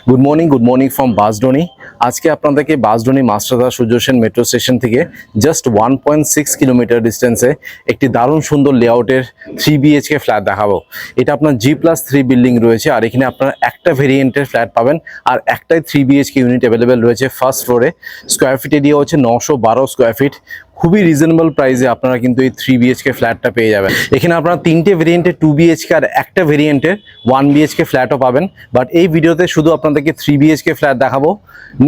Good morning from বাসডনি। আজকে আপনাদেরকে বাসডনি মাস্টারদা Surya Sen metro station থেকে জাস্ট 1.6 কিলোমিটার ডিস্টেন্সে একটি দারুণ সুন্দর লেআউটের 3 BHK ফ্ল্যাট দেখাবো। এটা আপনার G+3 বিল্ডিং রয়েছে, আর এখানে আপনারা একটা ভেরিয়েন্টের ফ্ল্যাট পাবেন, আর একটাই 3 BHK ইউনিট অ্যাভেলেবেল রয়েছে। ফার্স্ট ফ্লোরে স্কোয়ার ফিট এরিয়া হচ্ছে 912 স্কোয়ার ফিট। খুবই রিজনেবল প্রাইসে আপনারা কিন্তু এই 3 BHK ফ্ল্যাটটা পেয়ে যাবেন। এখানে আপনারা তিনটে ভেরিয়েন্টের 2 BHK আর একটা ভেরিয়েন্টের 1 BHK ফ্ল্যাটও পাবেন, বাট এই ভিডিওতে শুধু আপনাদেরকে 3 BHK ফ্ল্যাট দেখাবো।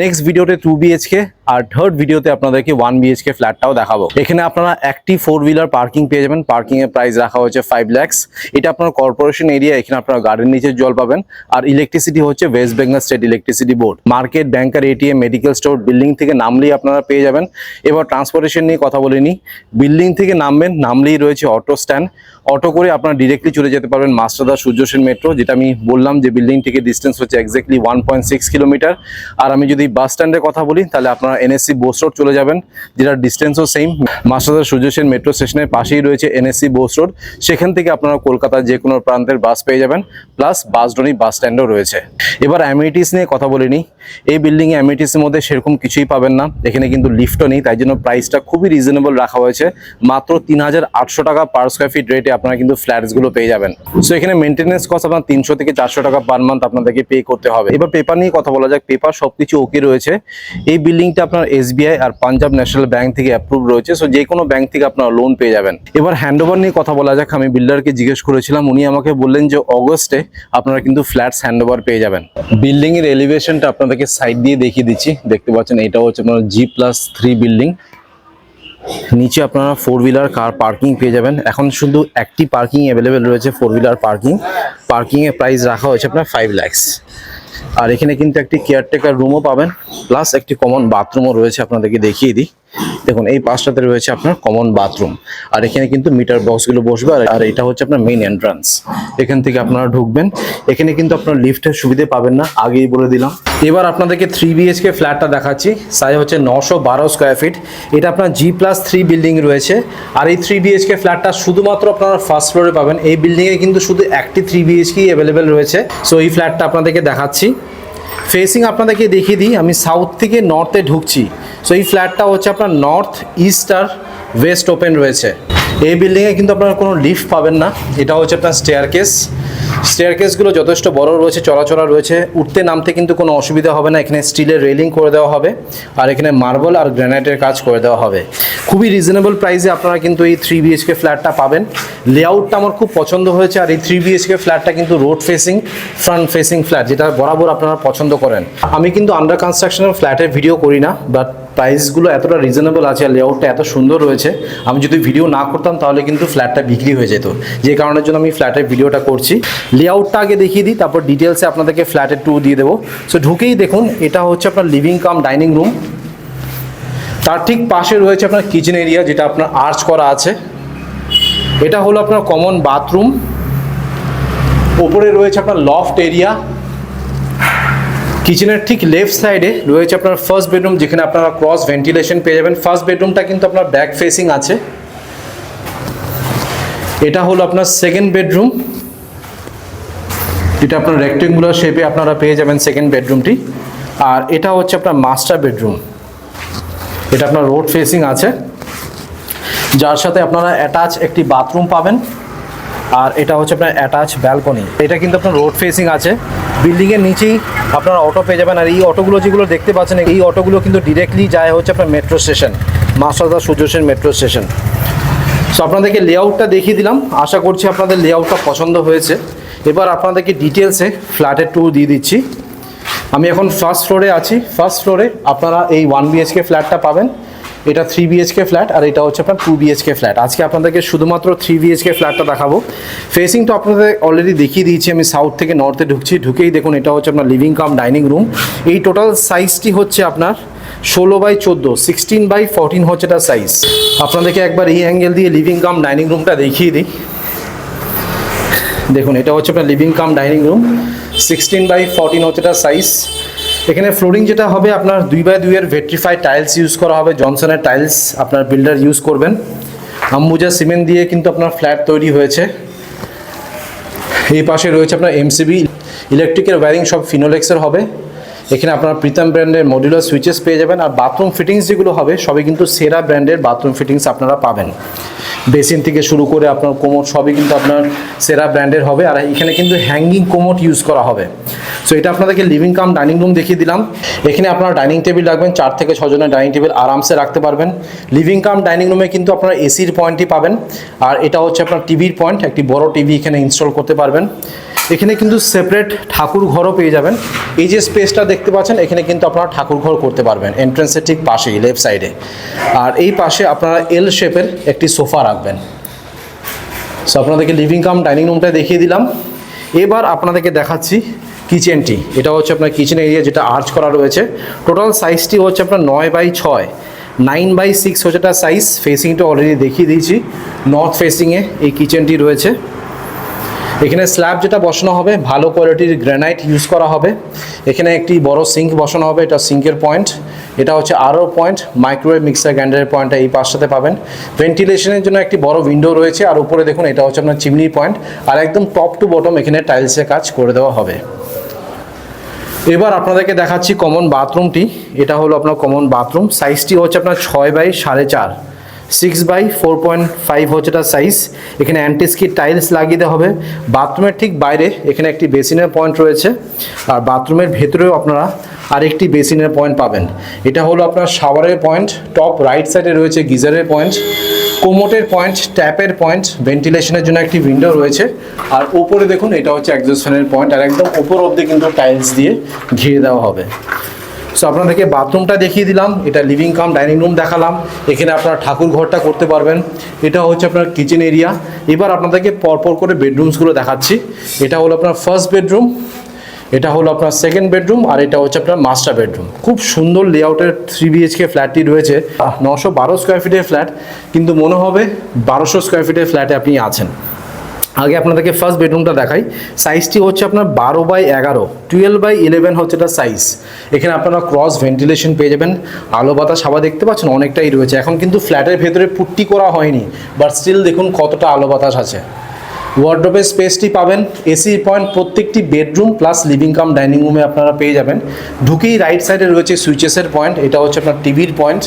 নেক্সট ভিডিওতে 2 BHK আর থার্ড ভিডিওতে আপনাদেরকে 1 BHK ফ্ল্যাটটাও দেখাবো। এখানে আপনারা একটি 4 হুইলার পার্কিং পেয়ে যাবেন। পার্কিং এর প্রাইস রাখা হয়েছে 5 lakhs। এটা আপনার কর্পোরেশন এরিয়া, এখানে আপনারা গার্ডেন নিচে জল পাবেন। আর ইলেকট্রিসিটি হচ্ছে West Bengal state electricity board. Market, banker, ATM, medical store building থেকে নামলেই আপনারা পেয়ে যাবেন। এবার ট্রান্সপোর্টেশন নিয়ে কথা বলে নিই। বিল্ডিং থেকে নামবেন, নামলেই রয়েছে অটো স্ট্যান্ড। অটো করে আপনারা ডিরেক্টলি চলে যেতে পারবেন মাস্টারদা সূর্য সেন মেট্রো, যেটা আমি বললাম যে বিল্ডিং থেকে ডিস্টেন্স হচ্ছে এক্স্যাক্টলি 1.6 কিলোমিটার। আর আমি যদি বাস স্ট্যান্ডের কথা বলি তাহলে আপনারা NSC বোস রোড চলে যাবেন, যেটার ডিস্টেন্সও সেম। মাস্টারদা সূর্য সেন মেট্রো স্টেশনের পাশেই রয়েছে NSC বোস রোড। সেখান থেকে আপনারা কলকাতার যে কোনো প্রান্তের বাস পেয়ে যাবেন, প্লাস বাসডনি বাস স্ট্যান্ডও রয়েছে। এবার অ্যামিনিটিস নিয়ে কথা বলে নিই। এই বিল্ডিংয়ে অ্যামিনিটিসের মধ্যে সেরকম কিছুই পাবেন না। এখানে কিন্তু লিফটও নেই, তাই জন্য প্রাইসটা খুবই রিজনেবল রাখা হয়েছে। মাত্র 3800 টাকা পার স্কোয়ার ফিট রেটে আপনারা কিন্তু ফ্ল্যাটসগুলো পেয়ে যাবেন। সো এখানে মেনটেন্যান্স কস্ট আপনার 300 থেকে 400 টাকা পার মান্থ আপনাদেরকে পে করতে হবে। এবার পেপার নিয়ে কথা বলা যাক। পেপার সবকিছু ওকে রয়েছে। এই বিল্ডিংটা আপনার SBI আর পাঞ্জাব ন্যাশনাল ব্যাংক থেকে অ্যাপ্রুভ রয়েছে। সো যে কোনো ব্যাংক থেকে আপনারা লোন পেয়ে যাবেন। এবার হ্যান্ডওভার নিয়ে কথা বলা যাক। আমি বিল্ডারকে জিজ্ঞেস করেছিলাম, উনি আমাকে বললেন যে অগস্টে আপনারা কিন্তু ফ্ল্যাটস হ্যান্ডওভার পেয়ে যাবেন। বিল্ডিং এর এলিভেশনটা আপনাদেরকে সাইড দিয়ে দেখিয়ে দিচ্ছি। দেখতে পাচ্ছেন এটা হচ্ছে আপনার G+3 বিল্ডিং। নিচে আপনারা 4 হুইলার কার পার্কিং পেয়ে যাবেন। এখন শুধু একটি পার্কিং অ্যাভেলেবেল রয়েছে, 4 হুইলার পার্কিং। পার্কিং এর প্রাইস রাখা হয়েছে আপনার 5 lakhs। আর এখানে কিন্তু একটি কেয়ারটেকার রুমও পাবেন, প্লাস একটি কমন বাথরুমও রয়েছে। আপনাদেরকে দেখিয়ে দিই। দেখুন এই পাশটাতে রয়েছে আপনার কমন বাথরুম, আর এখানে কিন্তু মিটার বক্সগুলো বসবে। আর এটা হচ্ছে আপনার মেইন এন্ট্রান্স। এখান থেকে আপনারা ঢুকবেন। এখানে কিন্তু আপনার লিফটের সুবিধা পাবেন না, আগেই বলে দিলাম। এবার আপনাদেরকে 3 BHK ফ্ল্যাটটা দেখাচ্ছি। সাইজ হচ্ছে 912 স্কোয়ার ফিট। এটা আপনার G+3 বিল্ডিং রয়েছে। আর এই 3 BHK ফ্ল্যাটটা শুধুমাত্র আপনারা ফার্স্ট ফ্লোরে পাবেন। এই বিল্ডিংয়ে কিন্তু শুধু একটি 3 BHK অ্যাভেলেবেল রয়েছে। সো এই ফ্ল্যাটটা আপনাদেরকে দেখাচ্ছি। ফেসিং আপনাদেরকে দেখিয়ে দিই। আমি সাউথ থেকে নর্থে ঢুকছি। সো এই ফ্ল্যাটটা হচ্ছে আপনার নর্থ, ইস্ট আর ওয়েস্ট ওপেন রয়েছে। এই বিল্ডিংয়ে কিন্তু আপনারা কোনো লিফট পাবেন না। এটা হচ্ছে আপনার স্টেয়ারকেসগুলো যথেষ্ট বড় রয়েছে, চলাচলা রয়েছে। উঠতে নামতে কিন্তু কোনো অসুবিধা হবে না। এখানে স্টিলের রেলিং করে দেওয়া হবে, আর এখানে মার্বেল আর গ্রানাইটের কাজ করে দেওয়া হবে। খুবই রিজনেবল প্রাইসে আপনারা কিন্তু এই 3 BHK ফ্ল্যাটটা পাবেন। লেআউটটা আমার খুব পছন্দ হয়েছে। আর এই 3 BHK ফ্ল্যাটটা কিন্তু road facing, front facing flat, যেটা বরাবর আপনারা পছন্দ করেন। আমি কিন্তু আন্ডার কনস্ট্রাকশনের ফ্ল্যাটের ভিডিও করি না, বাট প্রাইসগুলো এতটা রিজনেবল আছে আর লেআউটটা এত সুন্দর রয়েছে। আমি যদি ভিডিও না করতাম তাহলে কিন্তু ফ্ল্যাটটা বিক্রি হয়ে যেত, যে কারণের জন্য আমি ফ্ল্যাটের ভিডিওটা করছি। লেআউটটা আগে দেখিয়ে দিই, তারপর ডিটেলসে আপনাদেরকে ফ্ল্যাটের ট্যুর দিয়ে দেবো। সো ঢুকেই দেখুন, এটা হচ্ছে আপনার লিভিং কাম ডাইনিং রুম। তার ঠিক পাশে রয়েছে আপনার কিচেন এরিয়া, যেটা আপনার আর্চ করা আছে। এটা হলো আপনার কমন বাথরুম। ওপরে রয়েছে আপনার লফট এরিয়া। কিচেনের ঠিক লেফট সাইডে রয়েছে আপনার ফার্স্ট বেডরুম, যেখানে আপনারা ক্রস ভেন্টিলেশন পেয়ে যাবেন। ফার্স্ট বেডরুমটা কিন্তু আপনার ব্যাক ফেসিং আছে। এটা হলো আপনার সেকেন্ড বেডরুম, যেটা আপনার রেক্টেঙ্গুলার শেপে আপনারা পেয়ে যাবেন সেকেন্ড বেডরুমটি। আর এটা হচ্ছে আপনার মাস্টার বেডরুম। এটা আপনার রোড ফেসিং আছে, যার সাথে আপনারা অ্যাটাচ একটি বাথরুম পাবেন। আর এটা হচ্ছে আপনার অ্যাটাচ ব্যালকনি। এটা কিন্তু আপনার রোড ফেসিং আছে। বিল্ডিংয়ের নিচেই আপনারা অটো পেয়ে যাবেন। আর এই অটোগুলো যেগুলো দেখতে পাচ্ছেন, এই অটোগুলো কিন্তু ডিরেক্টলি যায় হচ্ছে আপনার মেট্রো স্টেশন, মাস্টারদা Surya Sen metro station. So আপনাদেরকে লেআউটটা দেখিয়ে দিলাম। আশা করছি আপনাদের লেআউটটা পছন্দ হয়েছে। এবার আপনাদেরকে ডিটেলসে ফ্ল্যাটের ট্যুর দিয়ে দিচ্ছি। আমি এখন ফার্স্ট ফ্লোরে আছি। ফার্স্ট ফ্লোরে আপনারা এই 1 BHK ফ্ল্যাটটা পাবেন। এটা 3 BHK ফ্ল্যাট, আর এটা হচ্ছে আপনার 2 BHK ফ্ল্যাট। আজকে আপনাদেরকে শুধুমাত্র 3 BHK ফ্ল্যাটটা দেখাবো। ফেসিংটা আপনাদের অলরেডি দেখিয়ে দিয়েছি। আমি সাউথ থেকে নর্থে ঢুকছি। ঢুকেই দেখুন, এটা হচ্ছে আপনার লিভিং কাম ডাইনিং রুম। এই টোটাল সাইজটি হচ্ছে আপনার 16x14, 16x14 হচ্ছে এটা সাইজ। আপনাদেরকে একবার এই অ্যাঙ্গেল দিয়ে লিভিং কাম ডাইনিং রুমটা দেখিয়ে দিই। দেখুন, এটা হচ্ছে আপনার living cum dining room. 16x14 হচ্ছে এটা সাইজ। এখানে ফ্লোরিং যেটা হবে আপনার 2x2 এর ভেট্রিফাইড টাইলস ইউজ করা হবে। জনসনের টাইলস আপনার বিল্ডার ইউজ করবেন। আম্বুজা সিমেন্ট দিয়ে কিন্তু আপনার ফ্ল্যাট তৈরি হয়েছে। এই পাশে রয়েছে আপনার MCB, ইলেকট্রিকের ওয়্যারিং সব ফিনোলেক্সের হবে। এখানে আপনারা প্রীতম ব্র্যান্ডের মডিউলার সুইচেস পেয়ে যাবেন। আর বাথরুম ফিটিংস যেগুলো হবে সবই কিন্তু সেরা ব্র্যান্ডের বাথরুম ফিটিংস আপনারা পাবেন। বেসিন থেকে শুরু করে আপনার কোমোড সবই কিন্তু আপনার সেরা ব্র্যান্ডের হবে। আর এখানে কিন্তু হ্যাঙ্গিং কোমোড ইউজ করা হবে। সো এটা আপনাদেরকে লিভিং কাম ডাইনিং রুম দেখিয়ে দিলাম। এখানে আপনারা ডাইনিং টেবিল রাখবেন, 4 থেকে 6 জনের ডাইনিং টেবিল আরামসে রাখতে পারবেন। লিভিং কাম ডাইনিং রুমে কিন্তু আপনারা এসির পয়েন্টই পাবেন। আর এটা হচ্ছে আপনার টিভির পয়েন্ট, একটি বড় টিভি এখানে ইনস্টল করতে পারবেন। এখানে কিন্তু সেপারেট ঠাকুর ঘরও পেয়ে যাবেন। এই যে স্পেসটা দেখতে পাচ্ছেন এখানে কিন্তু আপনারা ঠাকুর ঘর করতে পারবেন এন্ট্রান্সের ঠিক পাশেই, লেফট সাইডে। আর এই পাশে আপনারা এল শেপের একটি সোফা রাখবেন। সো আপনাদেরকে লিভিং কাম ডাইনিং রুমটা দেখিয়ে দিলাম। এবার আপনাদেরকে দেখাচ্ছি কিচেনটি। এটা হচ্ছে আপনার কিচেন এরিয়া, যেটা আর্চ করা রয়েছে। টোটাল সাইজটি হচ্ছে আপনার 9x6, 9x6 হচ্ছে এটা সাইজ। ফেসিংটা অলরেডি দেখিয়ে দিয়েছি, নর্থ ফেসিংয়ে এই কিচেনটি রয়েছে। এখানে স্ল্যাব যেটা বসানো হবে ভালো কোয়ালিটির গ্রানাইট ইউজ করা হবে। এখানে একটি বড় সিঙ্ক বসানো হবে, এটা সিঙ্কের পয়েন্ট। এটা হচ্ছে আরও পয়েন্ট, মাইক্রোওয়েভ মিক্সার গ্রাইন্ডারের পয়েন্টটা এই পাশটাতে পাবেন। ভেন্টিলেশনের জন্য একটি বড় উইন্ডো রয়েছে। আর উপরে দেখুন এটা হচ্ছে আপনার চিমনি পয়েন্ট। আর একদম টপ টু বটম এখানে টাইলসের কাজ করে দেওয়া হবে। এবার আপনাদেরকে দেখাচ্ছি কমন বাথরুমটি। এটা হলো আপনার কমন বাথরুম। সাইজটি হচ্ছে আপনার 6x4.5, 6x4.5 হচ্ছে এটা সাইজ। এখানে অ্যান্টিস্কিড টাইলস লাগিয়ে দেওয়া হবে। বাথরুমের ঠিক বাইরে এখানে একটি বেসিনের পয়েন্ট রয়েছে। আর বাথরুমের ভেতরেও আপনারা আরেকটি বেসিনের পয়েন্ট পাবেন। এটা হলো আপনার শাওয়ারের পয়েন্ট। টপ রাইট সাইডে রয়েছে গিজারের পয়েন্ট, কোমোটের পয়েন্ট, ট্যাপের পয়েন্ট, ভেন্টিলেশনের জন্য একটি উইন্ডো রয়েছে। আর ওপরে দেখুন এটা হচ্ছে এক্সস্ট ফ্যানের পয়েন্ট। আর একদম ওপর অবধি কিন্তু টাইলস দিয়ে ঘিরে দেওয়া হবে। সো আপনাদেরকে বাথরুমটা দেখিয়ে দিলাম, এটা লিভিং কাম ডাইনিং রুম দেখালাম। এখানে আপনারা ঠাকুর ঘরটা করতে পারবেন। এটা হচ্ছে আপনার কিচেন এরিয়া। এবার আপনাদেরকে পরপর করে বেডরুমসগুলো দেখাচ্ছি। এটা হলো আপনার ফার্স্ট বেডরুম, এটা হলো আপনার সেকেন্ড বেডরুম, আর এটা হচ্ছে আপনার মাস্টার বেডরুম। খুব সুন্দর লেআউটের 3 BHK ফ্ল্যাটটি রয়েছে। 912 স্কোয়ার ফিটের ফ্ল্যাট, কিন্তু মনে হবে 1200 স্কোয়ার ফিটের ফ্ল্যাটে আপনি আছেন। আগে আপনাদেরকে ফার্স্ট বেডরুমটা দেখাই। সাইজটি হচ্ছে আপনার 12x11, 12x11 হচ্ছে এটা সাইজ। এখানে আপনারা ক্রস ভেন্টিলেশন পেয়ে যাবেন। আলো বাতাস হাওয়া দেখতে পাচ্ছেন অনেকটাই রয়েছে। এখন কিন্তু ফ্ল্যাটের ভেতরে পুট্টি করা হয়নি, বাট স্টিল দেখুন কতটা আলো বাতাস আছে। ওয়ার্ডরোবের স্পেসটি পাবেন। এসি পয়েন্ট প্রত্যেকটি bedroom plus living cum dining রুমে আপনারা পেয়ে যাবেন। ঢুকেই রাইট সাইডে রয়েছে সুইচেসের পয়েন্ট। এটা হচ্ছে আপনার টিভির পয়েন্ট।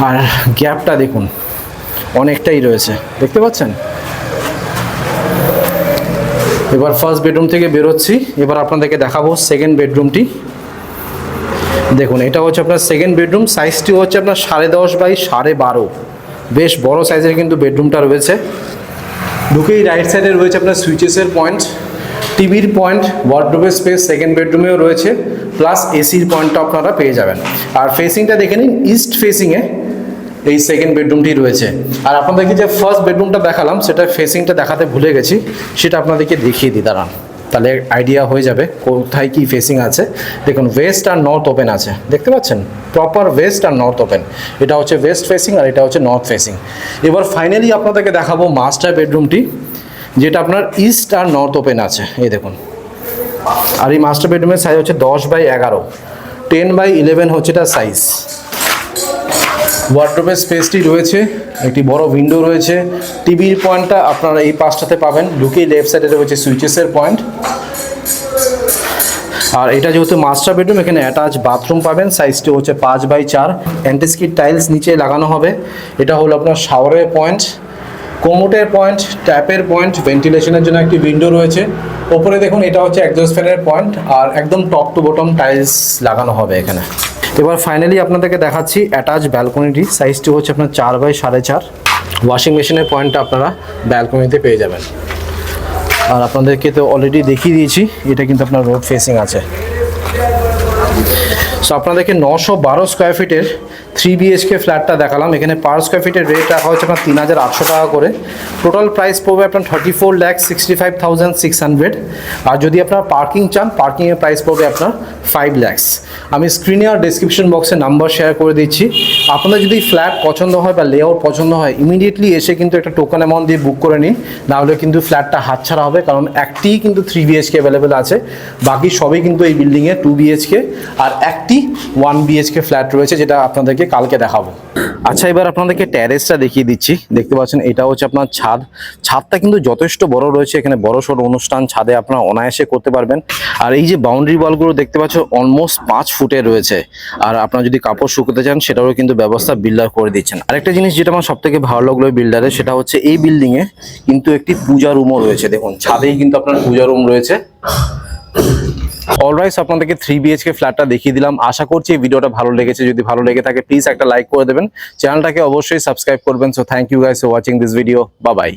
আর গ্যাপটা দেখুন অনেকটাই রয়েছে, দেখতে পাচ্ছেন। এবার ফার্স্ট বেডরুম থেকে বেরোচ্ছি। এবার আপনাদেরকে দেখাবো সেকেন্ড বেডরুমটি। দেখুন এটা হচ্ছে আপনার সেকেন্ড বেডরুম। সাইজটি হচ্ছে আপনার 10.5x12, বেশ বড় সাইজের কিন্তু বেডরুমটা রয়েছে। ঢুকেই রাইট সাইডে রয়েছে আপনার সুইচেসের পয়েন্ট, টিভির পয়েন্ট, ওয়ার্ডরোবের স্পেস সেকেন্ড বেডরুমেও রয়েছে, প্লাস এসির পয়েন্টটা আপনারা পেয়ে যাবেন। আর ফেসিংটা দেখে নিন, ইস্ট ফেসিংয়ে এই সেকেন্ড বেডরুমটি রয়েছে। আর আপনাদেরকে যে ফার্স্ট বেডরুমটা দেখালাম সেটা ফেসিংটা দেখাতে ভুলে গেছি, সেটা আপনাদেরকে দেখিয়ে দিই, দাঁড়ান, তাহলে আইডিয়া হয়ে যাবে কোথায় কি ফেসিং আছে। দেখুন ওয়েস্ট আর নর্থ ওপেন আছে, দেখতে পাচ্ছেন, প্রপার ওয়েস্ট আর নর্থ ওপেন। এটা হচ্ছে ওয়েস্ট ফেসিং আর এটা হচ্ছে নর্থ ফেসিং। এবার ফাইনালি আপনাদেরকে দেখাবো মাস্টার বেডরুমটি, যেটা আপনার ইস্ট আর নর্থ ওপেন আছে। এই দেখুন। আর এই মাস্টার বেডরুমের সাইজ হচ্ছে 10x11, 10x11 হচ্ছে এটা সাইজ। ওয়ার্ডরোবের স্পেসটি রয়েছে, একটি বড় উইন্ডো রয়েছে। টিভির পয়েন্টটা আপনারা এই পাশটাতে পাবেন। ঢুকেই লেফট সাইডে রয়েছে সুইচেসের পয়েন্ট। আর এটা যেহেতু মাস্টার বেডরুম, এখানে অ্যাটাচ বাথরুম পাবেন। সাইজটি হচ্ছে 5x4, অ্যান্টিস্কিড টাইলস নিচে লাগানো হবে। এটা হলো আপনার শাওয়ারের পয়েন্ট, কোমোটের পয়েন্ট, ট্যাপের পয়েন্ট, ভেন্টিলেশনের জন্য একটি উইন্ডো রয়েছে। ওপরে দেখুন এটা হচ্ছে এক্সস্ট ফ্যানের পয়েন্ট। আর একদম টপ টু বটম টাইলস লাগানো হবে এখানে। এবার ফাইনালি আপনাদেরকে দেখাচ্ছি অ্যাটাচ ব্যালকনিটি। সাইজটি হচ্ছে আপনার 4x4.5। ওয়াশিং মেশিনের পয়েন্টটা আপনারা ব্যালকনিতে পেয়ে যাবেন। আর আপনাদেরকে তো অলরেডি দেখিয়ে দিয়েছি, এটা কিন্তু আপনার রোড ফেসিং আছে। সো আপনাদেরকে 912 স্কোয়ার ফিটের 3 BHK ফ্ল্যাটটা দেখালাম। এখানে পার স্কোয়ার ফিটের রেট রাখা হচ্ছে আপনার 3800 টাকা করে। টোটাল প্রাইস পড়বে আপনার 34,65,600। আর যদি আপনার পার্কিং চান, পার্কিংয়ের প্রাইস পড়বে আপনার 5 lakhs। আমি স্ক্রিনে আর ডিসক্রিপশন বক্সে নাম্বার শেয়ার করে দিচ্ছি। আপনাদের যদি ফ্ল্যাট পছন্দ হয় বা লেআউট পছন্দ হয়, ইমিডিয়েটলি এসে কিন্তু একটা টোকেন অ্যামাউন্ট দিয়ে বুক করে নিন, নাহলে কিন্তু ফ্ল্যাটটা হাতছাড়া হবে। কারণ একটিই কিন্তু 3 BHK অ্যাভেলেবেল আছে, বাকি সবই কিন্তু এই বিল্ডিংয়ে 2 BHK আর একটি 1 BHK ফ্ল্যাট রয়েছে, যেটা আপনাদেরকে কালকে দেখাবো। আচ্ছা, এবার আপনাদেরকে ট্যারেসটা দেখিয়ে দিচ্ছি। দেখতে পাচ্ছেন এটা হচ্ছে আপনার ছাদটা কিন্তু যথেষ্ট বড় রয়েছে। এখানে বড় সড় অনুষ্ঠান ছাদে আপনারা অনায়াসে করতে পারবেন। আর এই যে বাউন্ডারি ওয়ালগুলো দেখতে পাচ্ছেন অলমোস্ট 5 ফুটে রয়েছে। আর আপনারা যদি কাপড় শুকোতে চান সেটারও কিন্তু ব্যবস্থা বিল্ডার করে দিচ্ছেন। আরেকটা জিনিস যেটা আমার সব থেকে ভালো লাগলো বিল্ডারে, সেটা হচ্ছে এই বিল্ডিং এ কিন্তু একটি পূজা রুমও রয়েছে। দেখুন ছাদেই কিন্তু আপনার পূজা রুম রয়েছে। অলরাইট, আপনাদেরকে 3 BHK ফ্ল্যাটটা দেখিয়ে দিলাম। আশা করছি এই ভিডিওটা ভালো লেগেছে। যদি ভালো লেগে থাকে প্লিজ একটা লাইক করে দেবেন, চ্যানেলটাকে অবশ্যই সাবস্ক্রাইব করবেন। So thank you guys for watching this video. Bye by.